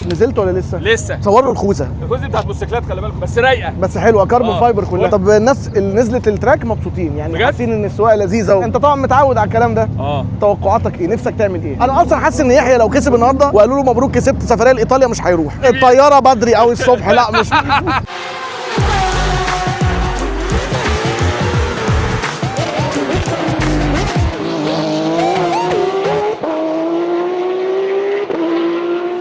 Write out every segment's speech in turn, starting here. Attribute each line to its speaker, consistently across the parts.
Speaker 1: نزلت ولا لسه؟
Speaker 2: لسه.
Speaker 1: صوروا الخوذه
Speaker 2: بتاعت موتوسيكلات، خلي بالكم بس رايقه
Speaker 1: بس حلوه، كاربون فايبر كلها. طب الناس اللي نزلت التراك مبسوطين يعني، حاسين ان السواقه لذيذه انت طبعا متعود على الكلام ده. توقعاتك ايه؟ نفسك تعمل ايه؟ انا اصلا حاسس ان يحيى لو كسب النهارده وقالوا له مبروك كسبت سفريه لايطاليا مش هيروح الطياره بدري او الصبح. لا مش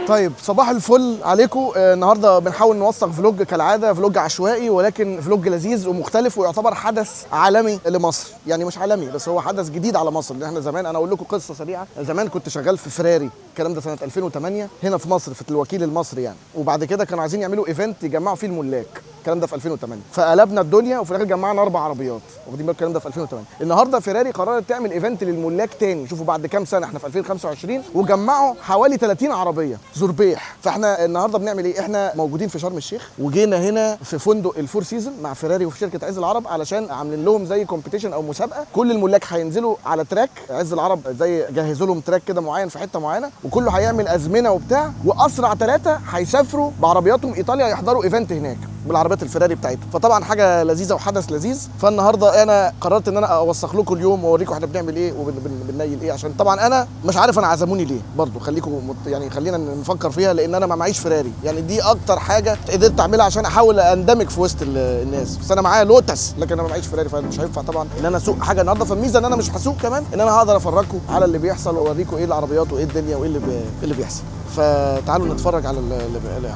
Speaker 1: طيب صباح الفل عليكم. النهارده بنحاول نوثق فلوج كالعاده، فلوج عشوائي ولكن فلوج لذيذ ومختلف ويعتبر حدث عالمي لمصر، يعني مش عالمي بس هو حدث جديد على مصر. لان احنا زمان، انا اقول لكم قصه سريعه، زمان كنت شغال في فراري، الكلام ده سنه 2008 هنا في مصر في الوكيل المصري يعني، وبعد كده كانوا عايزين يعملوا ايفنت يجمعوا فيه الملاك، الكلام ده في 2008 فقلبنا الدنيا وفي الاخر جمعنا 4 عربيات، واخدين بالكم الكلام ده في 2008. النهارده فراري قررت تعمل ايفنت للملاك تاني، شوفوا بعد كام سنه، احنا في 2025 وجمعوا حوالي 30 عربيه زربيح. فاحنا النهارده بنعمل ايه؟ احنا موجودين في شرم الشيخ وجينا هنا في فندق الفور سيزون مع فراري وفي شركه عز العرب علشان عاملين لهم زي كومبيتيشن او مسابقه، كل الملاك هينزلوا على تراك عز العرب، زي جهزوا لهم تراك كده معين في حته معينه وكله هيعمل ازمنه وبتاع، واسرع 3 هيسافروا بعربياتهم ايطاليا يحضروا ايفنت هناك بالعربيات الفراري بتاعتهم. فطبعا حاجه لذيذه وحدث لذيذ. فالنهارده انا قررت ان انا اوثق لكم اليوم واوريكم احنا بنعمل ايه وبننيل ايه، عشان طبعا انا مش عارف انا عزموني ليه برضو، خليكم يعني خلينا نفكر فيها، لان انا ما معيش فراري يعني، دي اكتر حاجه قدرت اعملها عشان احاول اندمج في وسط الناس، بس انا معايا لوتس لكن انا ما معيش فراري، فمش هينفع طبعا ان انا اسوق حاجه النهارده. فالميزه ان انا مش هسوق كمان، ان انا هقدر افرجكم على اللي بيحصل واوريكم ايه العربيات وايه الدنيا وايه اللي بيحصل. فتعالوا نتفرج على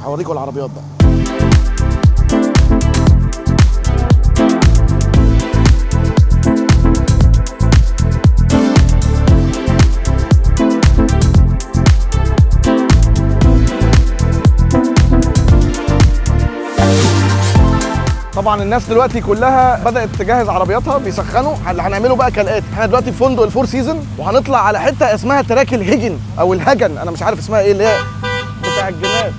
Speaker 1: هوريكم العربيات بقى. طبعا الناس دلوقتي كلها بدات تجهز عربياتها بيسخنوا. اللي هنعمله بقى كالاتي، احنا دلوقتي في فندق الفور سيزون وهنطلع على حته اسمها تراك الهجن او الهجن، انا مش عارف اسمها ايه، اللي هي بتاع الجمال.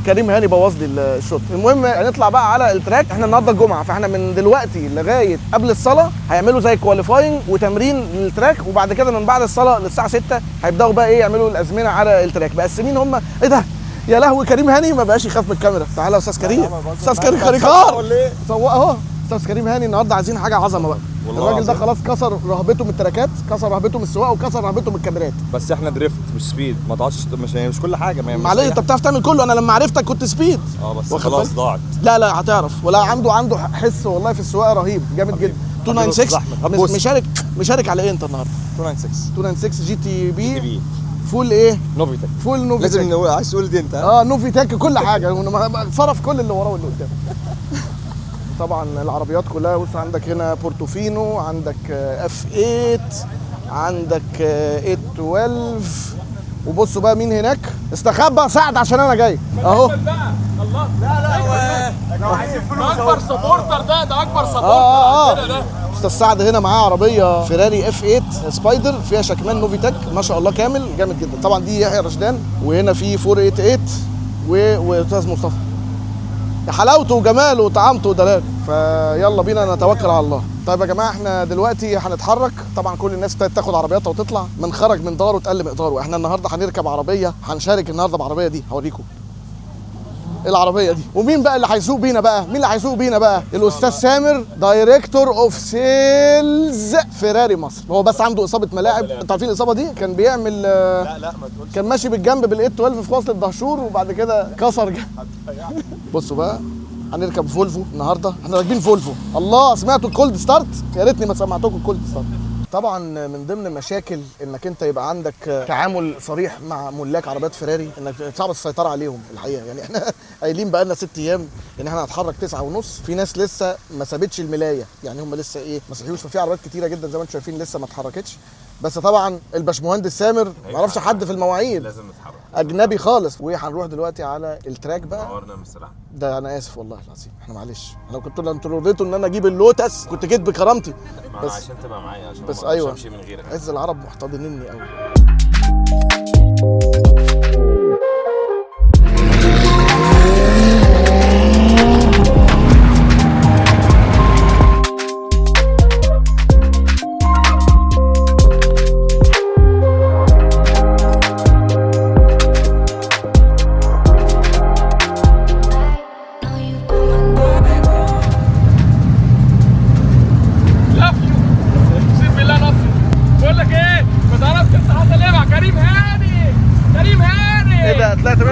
Speaker 1: كريم هاني بوظ لي الشوط. المهم هنطلع بقى على التراك. احنا النهارده الجمعه، فاحنا من دلوقتي لغايه قبل الصلاه هيعملوا زي كواليفاينج وتمرين للتراك، وبعد كده من بعد الصلاه للساعه 6 هيبداوا بقى ايه يعملوا الازمنه على التراك. مقسمين هم ايه ده؟ يا لهوي كريم هاني ما بقاش يخاف من الكاميرا. تعالى يا استاذ كريم، استاذ كريم خارقار سواق اهو. استاذ كريم هاني النهارده عايزين حاجه عظمه بقى. الراجل ده خلاص كسر رهبته من التراكات، كسر رهبته من السواقه وكسر رهبته من الكاميرات.
Speaker 3: بس احنا دريفت مش سبيد، ما تقعدش مش كل حاجه.
Speaker 1: معلش انت بتعرف تعمل كله، انا لما عرفتك كنت سبيد.
Speaker 3: بس خلاص ضاعت.
Speaker 1: لا هتعرف، ولا عنده حس والله في السواقه رهيب جامد جدا. 296 مشارك على ايه انت النهارده؟ 296 جي تي بي فول ايه؟
Speaker 3: نوفيتك.
Speaker 1: فول نوفيتك.
Speaker 3: لازم نقول، عايز تقول دي انت؟
Speaker 1: نوفيتك كل حاجه، صرف كل اللي وراه واللي قدامه. طبعا العربيات كلها، بص عندك هنا بورتوفينو، عندك اف 8، عندك 812، وبصوا بقى مين هناك. استخبى سعد عشان انا جاي اهو.
Speaker 2: الله لا عايزين فلوس. اكبر سبورتر ده اكبر سبورتر ده.
Speaker 1: استاذ سعد هنا معاه عربيه فيراري اف 8 سبايدر فيها شكمان نوفيتك ما شاء الله كامل جامد جدا. طبعا دي يحيى رشدان، وهنا في 488 واستاذ مصطفى. حلاوته وجماله وطعامته ودلاله. فيلا بينا نتوكل على الله. طيب يا جماعه احنا دلوقتي هنتحرك. طبعا كل الناس ابتدت تاخد عربياتها وتطلع، من خرج من داره وتقل مقداره. احنا النهارده هنركب عربيه، هنشارك النهارده بعربيه دي، هوريكم العربيه دي. ومين بقى اللي هيسوق بينا بقى؟ مين اللي هيسوق بينا بقى؟ الاستاذ سامر، دايركتور اوف سيلز فيراري مصر. هو بس عنده اصابه ملاعب، انتوا عارفين الاصابه دي؟ كان بيعمل
Speaker 3: لا ما تقولش،
Speaker 1: كان ماشي بالجنب بالايت 12 في وصل الدهشور وبعد كده كسر بصوا بقى هنركب فولفو النهارده، احنا راكبين فولفو. الله، سمعتوا الكولد ستارت؟ يا ريتني ما سمعتكم الكولد ستارت. طبعا من ضمن مشاكل انك انت يبقى عندك تعامل صريح مع ملاك عربيات فيراري انك صعب السيطره عليهم الحقيقه. يعني احنا قايلين بقى لنا 6 ايام ان احنا هنتحرك 9:30، في ناس لسه ما سابتش الملايه، يعني هم لسه ايه ما صحيوش، ففي عربيات كتيره جدا زي ما انتم شايفين لسه ما اتحركتش. بس طبعا الباشمهندس سامر ما يعرفش حد في المواعيد،
Speaker 4: لازم نتحرك
Speaker 1: اجنبي خالص. وهنروح دلوقتي على التراك بقى.
Speaker 4: نورنا من السلام.
Speaker 1: ده انا اسف والله العظيم، احنا معلش، انا كنت انتوا رضيتوا ان انا اجيب اللوتس كنت جيت بكرامتي،
Speaker 4: بس عشان تبقى معايا، عشان
Speaker 1: بس
Speaker 4: ما
Speaker 1: ايوه
Speaker 4: امشي من غيرك.
Speaker 1: عز العرب محتضنيني قوي.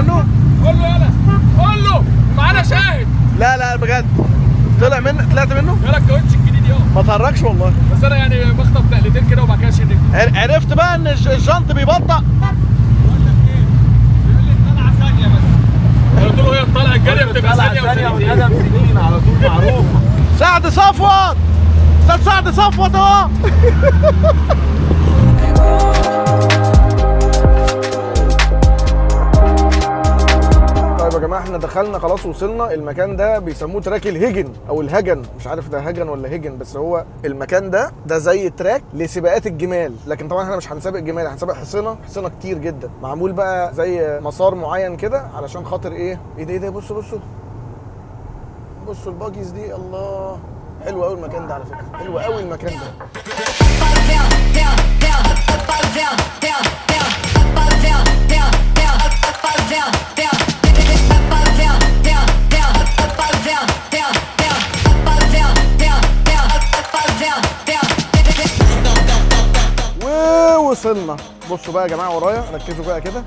Speaker 1: منه؟
Speaker 2: قول له يلا، قول له معانا شاهد.
Speaker 1: لا لا بجد طلعت منه؟
Speaker 2: يلا الكاوتش الجديد يلا.
Speaker 1: ما تهرجش والله.
Speaker 2: بس انا يعني بخطف نقلتين كده وبعد كده اشيل.
Speaker 1: عرفت بقى ان الجنط بيبطأ.
Speaker 2: بقول لك ايه؟ بيقول لي الطلعه ثانيه بس. قلت له هي الطلعه الجاريه بتبقى ثانيه
Speaker 3: وثانيتين سنين على طول معروفه.
Speaker 1: سعد صفوت، استاذ سعد صفوت اهو. طيب يا جماعه احنا دخلنا خلاص، وصلنا. المكان ده بيسموه تراك الهجن او الهجن، مش عارف ده هجن ولا هجن، بس هو المكان ده زي تراك لسباقات الجمال. لكن طبعا احنا مش هنسابق جمال، هنسابق حصينه كتير جدا، معمول بقى زي مسار معين كده علشان خاطر ايه ده بصوا الباجيز دي. الله حلو قوي المكان ده على فكره، حلو قوي المكان ده. ووصلنا. بصوا بقى يا جماعه ورايا، ركزوا بقى كده.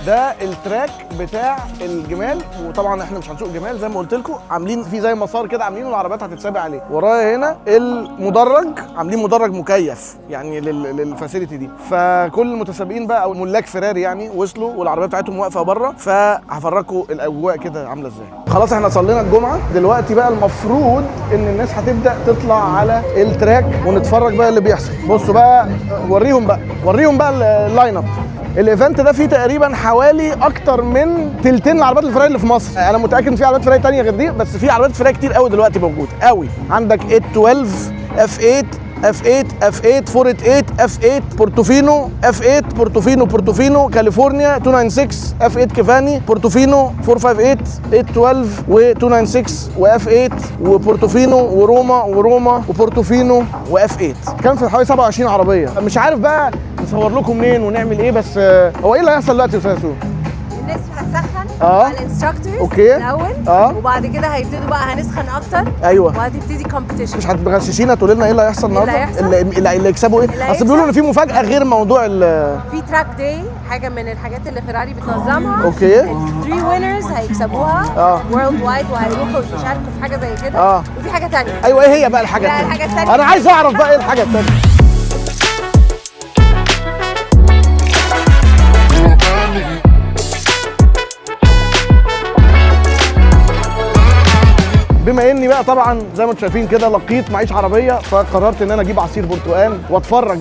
Speaker 1: ده التراك بتاع الجمال، وطبعا احنا مش هنسوق جمال زي ما قلت لكم، عاملين فيه زي مسار كده عاملينه العربيات هتتسابق عليه. ورايا هنا المدرج، عاملين مدرج مكيف يعني للفاسيلتي دي. فكل المتسابقين بقى او ملاك فيراري يعني وصلوا والعربيات بتاعتهم واقفه بره، فهفرجكم الاجواء كده عامله ازاي. خلاص احنا صلينا الجمعه، دلوقتي بقى المفروض ان الناس هتبدا تطلع على التراك ونتفرج بقى اللي بيحصل. بصوا بقى، وريهم بقى اللاين اب. الايفنت ده فيه تقريبا حوالي اكتر من تلتين العربيات الفيراري اللي في مصر. انا متاكد ان في عربيات فيراري تانية غير دي، بس في عربيات فيراري كتير قوي دلوقتي موجوده قوي. عندك 812 F8 F8 488 F8 بورتوفينو F8 بورتوفينو كاليفورنيا 296 F8 كيفاني بورتوفينو 458 812 و296 وF8 وبورتوفينو وروما وبورتوفينو وF8. كان في حوالي 27 عربيه. مش عارف بقى نصور لكم منين ونعمل ايه، بس هو ايه اللي هيحصل دلوقتي يا استاذ سو؟
Speaker 5: الناس هتسخن
Speaker 1: مع
Speaker 5: الانستراكتورز
Speaker 1: اوكي
Speaker 5: الاول وبعد كده هيبتدوا بقى هنسخن اكتر.
Speaker 1: ايوه
Speaker 5: وهتبتدي كومبيتيشن.
Speaker 1: مش هتغششينا تقول لنا ايه اللي هيحصل النهارده؟ اللي يكسبوا ايه؟ اصل بيقولوا ان في مفاجاه غير موضوع
Speaker 5: في تراك داي، حاجه من الحاجات اللي فيراري بتنظمها.
Speaker 1: اوكي
Speaker 5: 3 وينرز هيكسبوها وورلد وايد، وهيروحوا يشاركوا في حاجه زي كده. وفي حاجه ثانيه.
Speaker 1: ايوه ايه هي بقى الحاجه الثانيه؟ انا عايز اعرف بقى ايه الحاجه الثانيه. بما اني بقى طبعا زي ما انتم شايفين كده لقيت معيش عربيه، فقررت ان انا اجيب عصير برتقال واتفرج.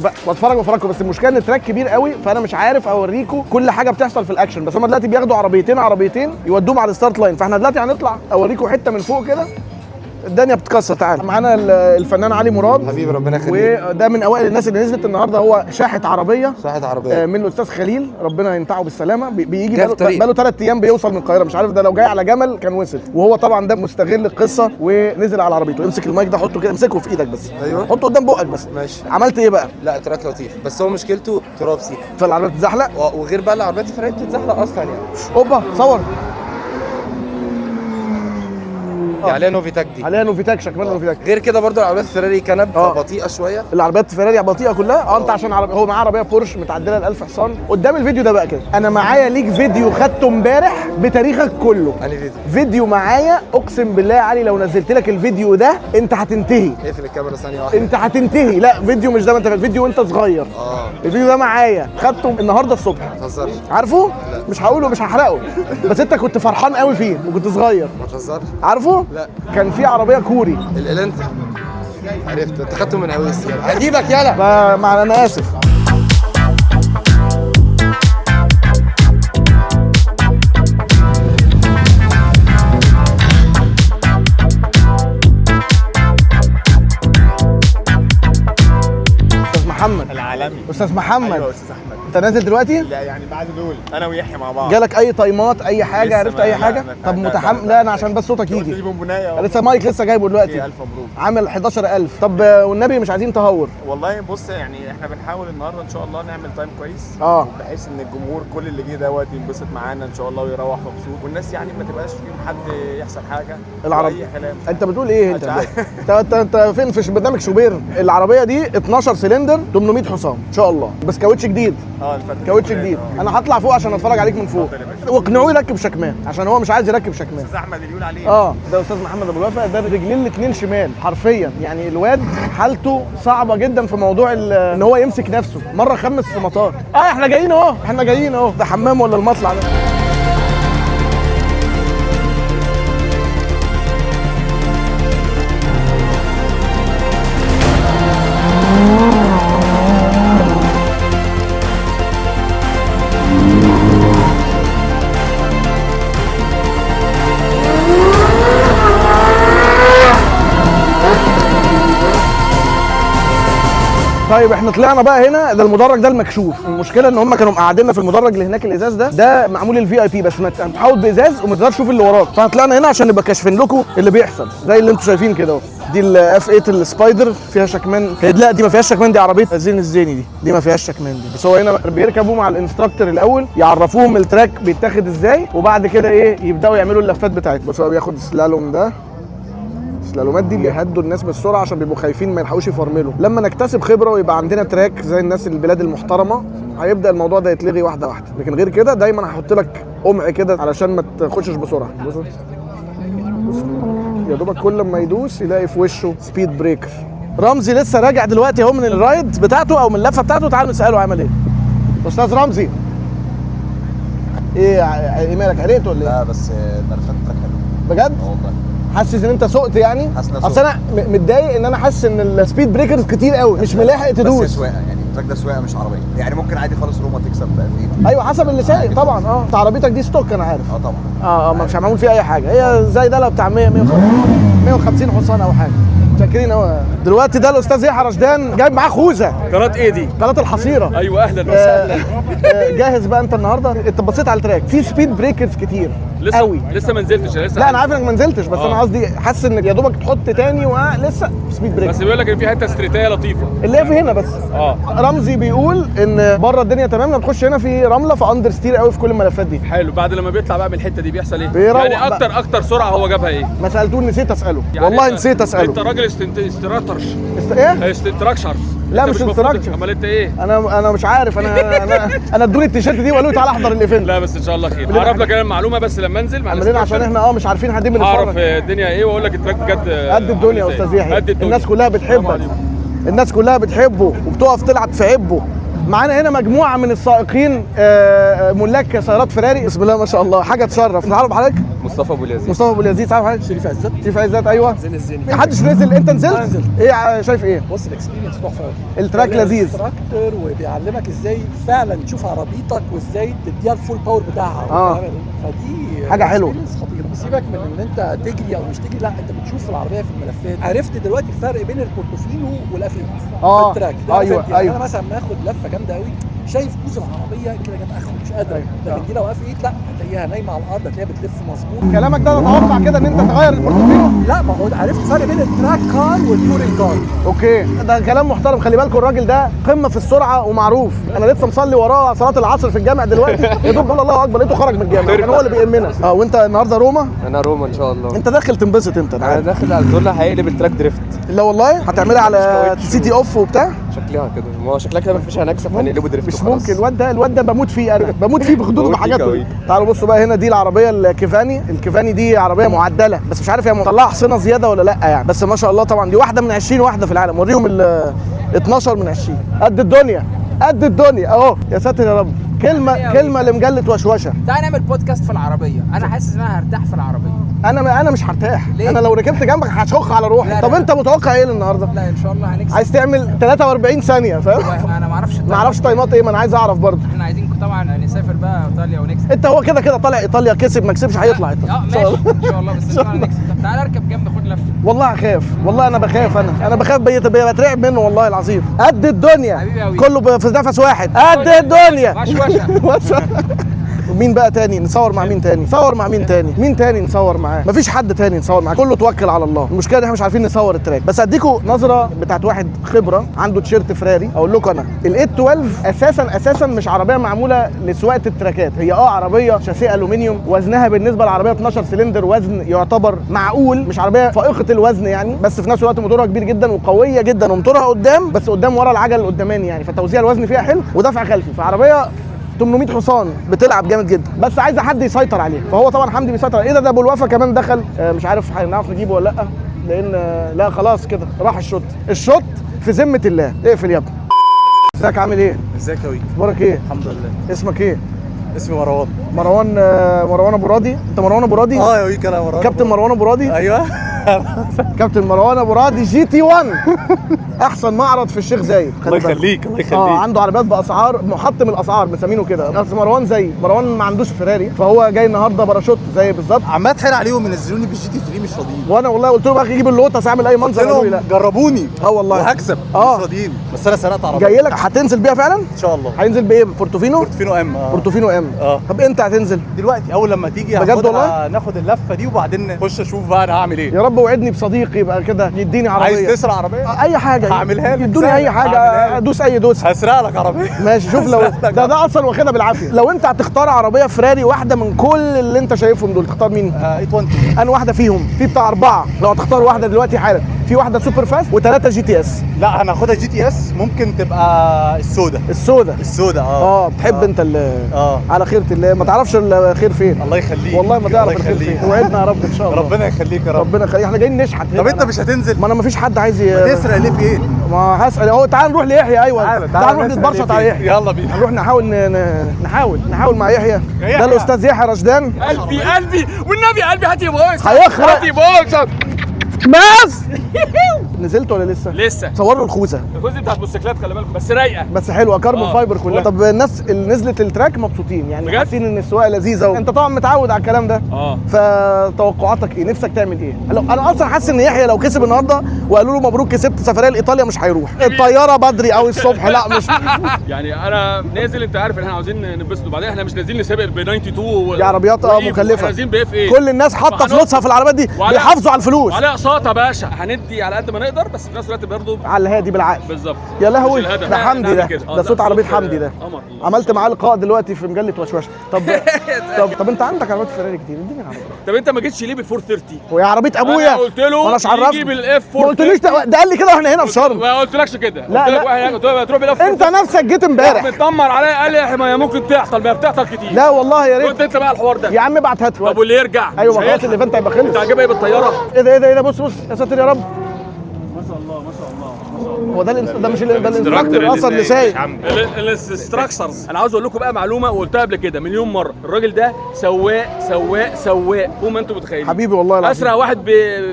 Speaker 1: بس المشكله ان التراك كبير قوي، فانا مش عارف اوريكم كل حاجه بتحصل في الاكشن. بس هم دلوقتي بياخدوا عربيتين يودوهم على الستارت لاين، فاحنا دلوقتي هنطلع اوريكم حته من فوق كده. الدنيا بتتكسر. تعال معانا الفنان علي مراد
Speaker 3: حبيبي ربنا يخليك.
Speaker 1: وده من اوائل الناس اللي نزلت النهارده. هو شاحت عربيه من الاستاذ خليل، ربنا ينتعه بالسلامه. بيجي بقاله 3 ايام بيوصل من القاهره، مش عارف ده لو جاي على جمل كان وصل. وهو طبعا ده مستغل القصه ونزل على عربيته. امسك المايك ده، حطه كده، امسكه في ايدك بس.
Speaker 3: ايوه
Speaker 1: حطه قدام بقك بس.
Speaker 3: ماشي.
Speaker 1: عملت ايه بقى؟
Speaker 3: لا تراك لطيف، بس هو مشكلته تراب سيكا،
Speaker 1: فالعربيه بتتزحلق.
Speaker 3: وغير بقى العربيات الفيراري بتتزحلق اصلا يعني.
Speaker 1: اوبا صور
Speaker 3: عليها نوفيتاك دي،
Speaker 1: عليها نوفيتاك، شكلها نوفيتاك.
Speaker 3: غير كده برضو العربيات الفيراري كنب بطيئه شويه.
Speaker 1: العربيات الفيراري بطيئه كلها. انت عشان هو معاه عربيه بورش متعدله ال 1000 حصان. قدام الفيديو ده بقى كده، انا معايا ليك فيديو خدته امبارح بتاريخك كله.
Speaker 3: انهي
Speaker 1: فيديو معايا اقسم بالله يا علي، لو نزلت لك الفيديو ده انت هتنتهي.
Speaker 3: اقفل الكاميرا ثانيه واحده.
Speaker 1: انت هتنتهي. لا فيديو مش ده، انت الفيديو وانت صغير. الفيديو ده معايا خدته النهارده الصبح.
Speaker 3: ما تهزرش.
Speaker 1: عارفه؟
Speaker 3: لا.
Speaker 1: مش هقوله، مش هحرقه. بس انت كنت فرحان قوي فيه وكنت صغير.
Speaker 3: ما تهزرش.
Speaker 1: عارفه؟
Speaker 3: لا.
Speaker 1: كان في عربيه كوري
Speaker 3: الالنتا. عرفت انت خدته من هويس. هجيبك يلا.
Speaker 1: انا اسف. محمد
Speaker 6: العالمي.
Speaker 1: استاذ محمد.
Speaker 6: ايوه استاذ احمد.
Speaker 1: انت نازل دلوقتي؟
Speaker 6: لا يعني بعد دول انا ويحيى مع بعض.
Speaker 1: جالك اي تايمات اي حاجه؟ عرفت اي حاجه؟ طب
Speaker 6: متحمس.
Speaker 1: لا انا عشان بس صوتك يجي.
Speaker 6: تجيب بنايه.
Speaker 1: لسه مايك لسه جايبه دلوقتي.
Speaker 6: الف مبروك.
Speaker 1: عامل 11000. طب والنبي مش عايزين تهور.
Speaker 6: والله بص يعني احنا بنحاول النهارده ان شاء الله نعمل تايم كويس. بحيث ان الجمهور كل اللي جه دوت ينبسط معانا ان شاء الله ويروح مبسوط، والناس يعني ما تبقاش فيهم حد يحصل حاجه.
Speaker 1: العربيه.
Speaker 6: كلام.
Speaker 1: انت بتقول ايه انت فين في برنامج شوبير؟ العربيه دي 12 سلندر 800 حصان ان شاء الله، بس كاوتش جديد.
Speaker 6: الفتله
Speaker 1: كاوتش جديد. انا هطلع فوق عشان اتفرج عليك من فوق. واقنعوه يركب شكمان عشان هو مش عايز يركب شكمان.
Speaker 6: استاذ احمد اللي يقول عليه
Speaker 1: ده استاذ محمد ابو الوفا، ده رجلين الاثنين شمال حرفيا، يعني الواد حالته صعبه جدا في موضوع ان هو يمسك نفسه. مره خمس في مطار. احنا جايين اهو، ده حمام ولا المطلع ده؟ طيب احنا طلعنا بقى هنا، ده المدرج ده المكشوف. المشكله ان هم كانوا مقعديننا في المدرج اللي هناك الازاز ده معمول الفي اي بي، بس ما تحاول بازاز وما تقدرش تشوف اللي وراك. فطلعنا هنا عشان نبقى كاشفين لكم اللي بيحصل زي اللي انتم شايفين كده اهو. دي الاف 8 السبايدر فيها شكمان. لا دي ما فيهاش شكمان، دي عربيه زين الزيني دي ما فيهاش شكمان دي. بس هو هنا بيركبوا مع الانستراكتور الاول، يعرفوهم التراك بيتاخد ازاي، وبعد كده يبداوا يعملوا اللفات بتاعتهم. بس هو بياخد السلالوم ده. السلالومات دي بيهدوا الناس بالسرعه عشان بيبقوا خايفين ما يلحقوش يفرملوا. لما نكتسب خبره ويبقى عندنا تراك زي الناس البلاد المحترمه، هيبدا الموضوع ده يتلغي واحده واحده. لكن غير كده دايما هحط لك قمع كده علشان ما تخشش بسرعه. بص يا دوبك كل ما يدوس يلاقي في وشه سبيد بريكر. رمزي لسه راجع دلوقتي اهو من الرايد بتاعته او من اللفه بتاعته. تعالوا نساله عمل ايه. استاذ رمزي، ايه مالك، عرقت ولا ايه؟
Speaker 4: لا بس الملفات بتاعتك حلوه
Speaker 1: بجد؟
Speaker 4: والله.
Speaker 1: حاسس ان انت سقت يعني؟
Speaker 4: حاسس ان
Speaker 1: اصل انا متضايق ان انا حاسس ان السبيد بريكرز كتير قوي، مش ملاحق تدوس.
Speaker 4: بس سواقه يعني التراك ده سواقه مش عربيه، يعني ممكن عادي خالص روما تكسب في
Speaker 1: ايوه حسب اللي سايق طبعا. انت عربيتك دي ستوك انا عارف.
Speaker 4: طبعا.
Speaker 1: مش معمول فيها اي حاجه، هي زي ده لو بتاع 150 حصان او حاجه. متشكرين قوي. دلوقتي ده الاستاذ يحيى رشدان جايب معاه خوذه.
Speaker 2: قناه ايه دي؟
Speaker 1: قناه الحصيره.
Speaker 2: ايوه اهلا وسهلا.
Speaker 1: جاهز بقى انت النهارده؟ انت بصيت على التراك في سبيد بريكرز كتير قوي.
Speaker 2: لسه ما نزلتش لسه.
Speaker 1: لا انا عارف انك ما نزلتش، بس انا قصدي حاسس انك يا دوبك تحط تاني ولسه سبيد بريكر.
Speaker 2: بس بيقول لك ان في حته ستريتيه لطيفه
Speaker 1: اللي هي في هنا بس. رمزي بيقول ان بره الدنيا تمام، لما تخش هنا في رمله فاندر ستير قوي في كل الملفات دي.
Speaker 2: حلو. بعد لما بيطلع بقى من الحته دي بيحصل ايه؟
Speaker 1: يعني
Speaker 2: اكتر سرعه هو جابها ايه؟
Speaker 1: ما سالتوه، نسيت اساله
Speaker 2: يعني
Speaker 1: والله نسيت اساله.
Speaker 2: انت راجل استراكترش
Speaker 1: ايه؟
Speaker 2: استراكشرز.
Speaker 1: لا مش استراكشر.
Speaker 2: امال انت ايه؟
Speaker 1: انا مش عارف. انا ادوني التيشيرت دي وقالوا لي تعالى احضر الايفنت.
Speaker 2: لا بس ان شاء الله خير. اعرف لك انا المعلومه بس لما انزل مع
Speaker 1: عشان احنا مش عارفين حد من
Speaker 2: اعرف الدنيا ايه واقول لك التراك بجد
Speaker 1: قد الدنيا يا استاذ يحيى. الناس كلها بتحبك، الناس كلها بتحبه وبتقف تلعب في عبه. معانا هنا مجموعه من السائقين ملاك سيارات فيراري. بسم الله ما شاء الله، حاجه تشرف. نعرف حضرتك؟
Speaker 3: مصطفى ابو اليزيد.
Speaker 1: مصطفى ابو اليزيد. تعرف حضرتك؟
Speaker 7: شريف عزت.
Speaker 1: شريف عزت ايوه.
Speaker 7: زين الزيني.
Speaker 1: محدش نزل، انت نزلت؟ ايه شايف ايه؟
Speaker 7: بص الاكسبيرينس تحفه.
Speaker 1: التراك لذيذ.
Speaker 7: انستراكتور وبيعلمك ازاي فعلا تشوف عربيتك وازاي تديها الفول باور بتاعها. فدي
Speaker 1: حاجه حلوه.
Speaker 7: خطيره. سيبك من ان انت تجري او مش تجري، لا انت بتشوف العربيه في الملفات. عرفت دلوقتي الفرق بين البورتوفينو والافيت في التراك ده.
Speaker 1: ايوه
Speaker 7: يعني انا مثلا باخد لفه جامده قوي، شايف بوز العربيه كده جنب اخره مش قادره. لكن دي لو وقفت لا هتلاقيها نايمه على الارض، هتلاقيها بتلف مظبوط.
Speaker 1: كلامك ده تتوقع كده ان انت تغير البورتوفينو؟
Speaker 7: لا ما هو عرفت الفرق بين التراك كار والتورين كار.
Speaker 1: اوكي ده كلام محترم. خلي بالكم الراجل ده قمه في السرعه ومعروف. انا لسه مصلي وراه صلاه العصر في الجامع دلوقتي. يا دوب بقول الله اكبر لقيته خرج من الجامع، كان هو اللي بيأمنا. وانت النهارده روما؟
Speaker 3: انا روما ان شاء الله.
Speaker 1: انت داخل تنبسط انت؟
Speaker 3: انا داخل على طول هيقلب التراك دريفت.
Speaker 1: لا والله هتعملها على سيتي اوف وبتاع.
Speaker 3: شكلها كده، ما هو شكلها كده مفيش هنكسب، هنقلبه دريفت.
Speaker 1: مش ممكن. الواد ده بموت فيه، انا بموت فيه بخدوده بحاجاته. تعالوا بصوا بقى هنا، دي العربيه الكيفاني دي عربيه معدله، بس مش عارف هي مطلعه حصينه زياده ولا لا يعني. بس ما شاء الله طبعا دي واحده من 20 واحده في العالم. وريهم ال 12 من 20. قد الدنيا اهو. يا ساتر يا رب. كلمه لمجله وشوشه.
Speaker 8: تعالى نعمل بودكاست في العربيه. انا حاسس ان انا هرتاح في العربيه.
Speaker 1: انا مش هرتاح.
Speaker 8: ليه؟
Speaker 1: انا لو ركبت جنبك هشخ على روحي.
Speaker 8: لا
Speaker 1: طب انت متوقع ايه النهارده؟
Speaker 8: لا ان شاء الله هنكسب.
Speaker 1: عايز تعمل 43 ثانيه فاهم؟
Speaker 8: انا ما
Speaker 1: اعرفش تايمات ايه، ما انا عايز اعرف برضه.
Speaker 8: احنا عايزين طبعا نسافر بقى ايطاليا ونكسب.
Speaker 1: انت هو كده طالع ايطاليا، كسب ما كسبش هيطلع ايطاليا.
Speaker 8: ماشي ان شاء الله. بس ان شاء الله نكسب. طب تعالى اركب جنب خد لفه.
Speaker 1: والله هخاف، والله انا بخاف. انا بخاف بترعب منه والله العظيم. قد الدنيا
Speaker 8: حبيبي قوي.
Speaker 1: كله في نفس واحد. قد الدنيا
Speaker 8: وشوشه.
Speaker 1: مين بقى تاني نصور مع مين تاني؟ نصور مع مين تاني؟ مين تاني نصور معاه؟ مفيش حد تاني نصور معاه، كله توكل على الله. المشكله ان احنا مش عارفين نصور التراك. بس اديكم نظره بتاعت واحد خبره عنده تيشيرت فراري. اقول لكم انا ال 812 اساسا مش عربيه معموله لسواقه التراكات، هي عربيه شاسيه الومنيوم، وزنها بالنسبه للعربيه 12 سلندر وزن يعتبر معقول، مش عربيه فائقه الوزن يعني، بس في نفس الوقت موتورها كبير جدا وقويه جدا، وموتورها قدام بس قدام ورا العجل القداماني يعني، فتوزيع الوزن فيها حلو ودفع خلفي، فعربيه 800 حصان بتلعب جامد جدا، بس عايزه حد يسيطر عليه. فهو طبعا حمدي بيسيطر. ايه ده ابو الوفا كمان دخل، مش عارف هنعرف نجيبه ولا لا، لان لا خلاص كده راح الشوط في ذمه الله. اقفل يا ابني. ازيك عامل ايه؟
Speaker 9: ازيك يا ويك؟
Speaker 1: اخبارك ايه؟
Speaker 9: الحمد لله.
Speaker 1: اسمك ايه؟
Speaker 9: اسمي مروان.
Speaker 1: مروان ابو راضي. انت مروان ابو راضي؟
Speaker 9: يا ويك انا مروان.
Speaker 1: كابتن مروان ابو راضي؟
Speaker 9: ايوه.
Speaker 1: كابتن مروان ابو راضي GT 1 احسن معرض في الشيخ زايد.
Speaker 9: الله يخليك الله يخليك.
Speaker 1: عنده عربيات باسعار محطم الاسعار مسمينه كده. بس مروان مروان ما عندوش فيراري، فهو جاي النهارده باراشوت زي بالظبط.
Speaker 9: عمال اتحايل عليهم ينزلوني بالجي تي 3 مش راضيين،
Speaker 1: وانا والله قلت لهم يا اخي جيب اللوتس اعمل اي منظر، قالوا لي لا
Speaker 9: جربوني
Speaker 1: والله
Speaker 9: وهكسب مش راضيين. بس انا سرقت عربيه
Speaker 1: جاي لك. هتنزل بيها فعلا
Speaker 9: ان شاء الله.
Speaker 1: هينزل بايه؟ بورتوفينو
Speaker 9: ام.
Speaker 1: بورتوفينو ام. طب امتى هتنزل؟
Speaker 9: دلوقتي اول لما تيجي
Speaker 1: بجد والله؟
Speaker 9: ناخد اللفه دي وبعدين نخش اشوف بقى انا هعمل ايه.
Speaker 1: يا رب وعدني بصديق يبقى كده يديني عربيه.
Speaker 9: عايز تسرق عربيه؟
Speaker 1: اي حاجه
Speaker 9: هعملها لك.
Speaker 1: يدوني اي حاجه ادوس اي دوس.
Speaker 9: هسرق لك عربيه.
Speaker 1: ماشي. شوف لو ده اصلا واخدها بالعافيه. لو انت هتختار عربيه فراري واحده من كل اللي انت شايفهم دول تختار مين؟
Speaker 9: 820.
Speaker 1: انا واحده فيهم، في بتاع 4. لو هتختار واحده دلوقتي حالا، في واحده سوبر فاست وثلاثه GTS.
Speaker 9: لا هناخدها GTS. ممكن تبقى السوداء.
Speaker 1: بتحب انت على خيرة الله، ما تعرفش الخير فين.
Speaker 9: الله يخليك
Speaker 1: والله ما تعرف الخير فين. وعدنا يا رب ان شاء الله.
Speaker 9: ربنا يخليك يا رب.
Speaker 1: ربنا يخليك. احنا جايين نشحت.
Speaker 9: طب انت مش هتنزل؟
Speaker 1: ما انا ما فيش حد عايز
Speaker 9: تسرق ليه في ايه؟
Speaker 1: ما هسأل اهو. تعال نروح ليحيى. ايوه تعال نروح نتبرشط على يحيى.
Speaker 9: يلا بينا.
Speaker 1: نروح نحاول مع يحيى. ده الاستاذ يحيى رشدان.
Speaker 2: قلبي والنبي قلبي هاتي بويس
Speaker 1: هيخرق.
Speaker 2: هاتي بويس.
Speaker 1: ماس نزلت ولا لسه؟
Speaker 2: لسه.
Speaker 1: صور له الخوذه
Speaker 2: بتاعت الموتوسيكلات خلي بالك، بس رايقه
Speaker 1: بس حلوه كاربون فايبر كلها. طب الناس اللي نزلت التراك مبسوطين يعني، حاسين ان السواقه لذيذه انت طبعا متعود على الكلام ده. فتوقعاتك ايه؟ نفسك تعمل ايه؟ انا اصلا حاسس ان يحيى لو كسب النهارده وقالوا له مبروك كسبت سفريه لايطاليا مش هيروح. الطياره بدري قوي الصبح. لا مش
Speaker 2: يعني انا نازل. انت عارف ان احنا عاوزين ننبسط، وبعدين احنا مش نازلين نسابق ب 92
Speaker 1: دي عربيات مكلفه.
Speaker 2: نازلين باف ايه.
Speaker 1: كل الناس حاطه فلوسها في العربيات دي، بيحافظوا على الفلوس
Speaker 2: وعلى اقساط يا باشا. هندي على قد ما نقدر، بس في نفس الوقت برضه
Speaker 1: على الهادي بالعقل.
Speaker 2: بالظبط.
Speaker 1: يا لهوي ده حمدي ده صوت عربيه حمدي ده. عملت معاه لقاء دلوقتي في مجله وشوشه. طب انت عندك عربيات فراري كتير، اديني عربيه.
Speaker 2: طب انت ما جيتش ليه بال 430؟
Speaker 1: وهي عربيه ابويا.
Speaker 2: انا قلت له
Speaker 1: مش عرفني.
Speaker 2: يجيب الاف 430.
Speaker 1: ما قلتليش ده قال لي كده واحنا هنا في شرم.
Speaker 2: ما قلتلكش كده.
Speaker 1: لا
Speaker 2: قلت لك تروح بالاف 430.
Speaker 1: انت نفسك جيت امبارح
Speaker 2: متنمر عليا. قال لي ما هي ممكن تحصل، ما هي بتحصل كتير.
Speaker 1: لا والله يا ريت.
Speaker 2: قلت انت بقى الحوار ده
Speaker 1: يا عم ابعت هات.
Speaker 2: طب واللي يرجع؟
Speaker 1: ايوه ما خلاص الايفنت هيبقى خلص.
Speaker 2: انت هتجيبها ايه بالطياره؟
Speaker 1: ايه ده بص يا ساتر يا رب. ما شاء الله هو ده مش ده الانستراكتور اصلا اللي سايق.
Speaker 2: الاستراكشرز. انا عاوز اقول لكم بقى معلومه وقلتها قبل كده مليون مره. الراجل ده سواق فوق ما انتم متخيلين.
Speaker 1: حبيبي والله العظيم.
Speaker 2: اسرع واحد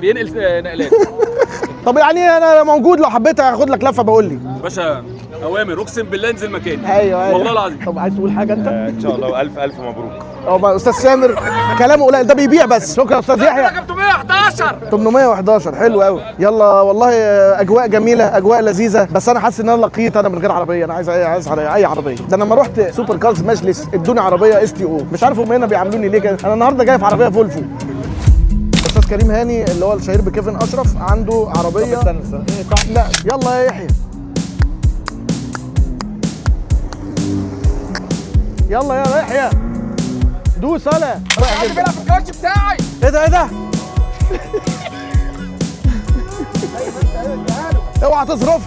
Speaker 2: بينقل نقلات.
Speaker 1: طب يعني انا موجود لو حبيت هاخد لك لفه بقول لي.
Speaker 2: باشا اوامر، اقسم بالله انزل مكاني.
Speaker 1: ايوه
Speaker 2: والله العظيم.
Speaker 1: طب عايز تقول حاجه انت؟
Speaker 6: ان شاء الله. الف مبروك.
Speaker 1: استاذ سامر كلامه قليل، ده بيبيع بس. شكرا استاذ يحيى. 811 حلو قوي. يلا والله اجواء جميله، اجواء لذيذه، بس انا حاسس ان انا لقيت انا من غير عربيه. انا عايز اي عربيه. ده انا لما رحت سوبر كارز مجلس ادوني عربيه STO. مش عارف هم هنا بيعاملوني ليه كده. انا النهارده جاي في عربيه فولفو. استاذ كريم هاني اللي هو الشهير بكيفن اشرف عنده عربيه. استنى لا يلا يا يحيى. يلا يا يحيى دوس. انا
Speaker 2: حد بيلعب في الكاوتش بتاعي.
Speaker 1: ايه ده اوعى تصرف.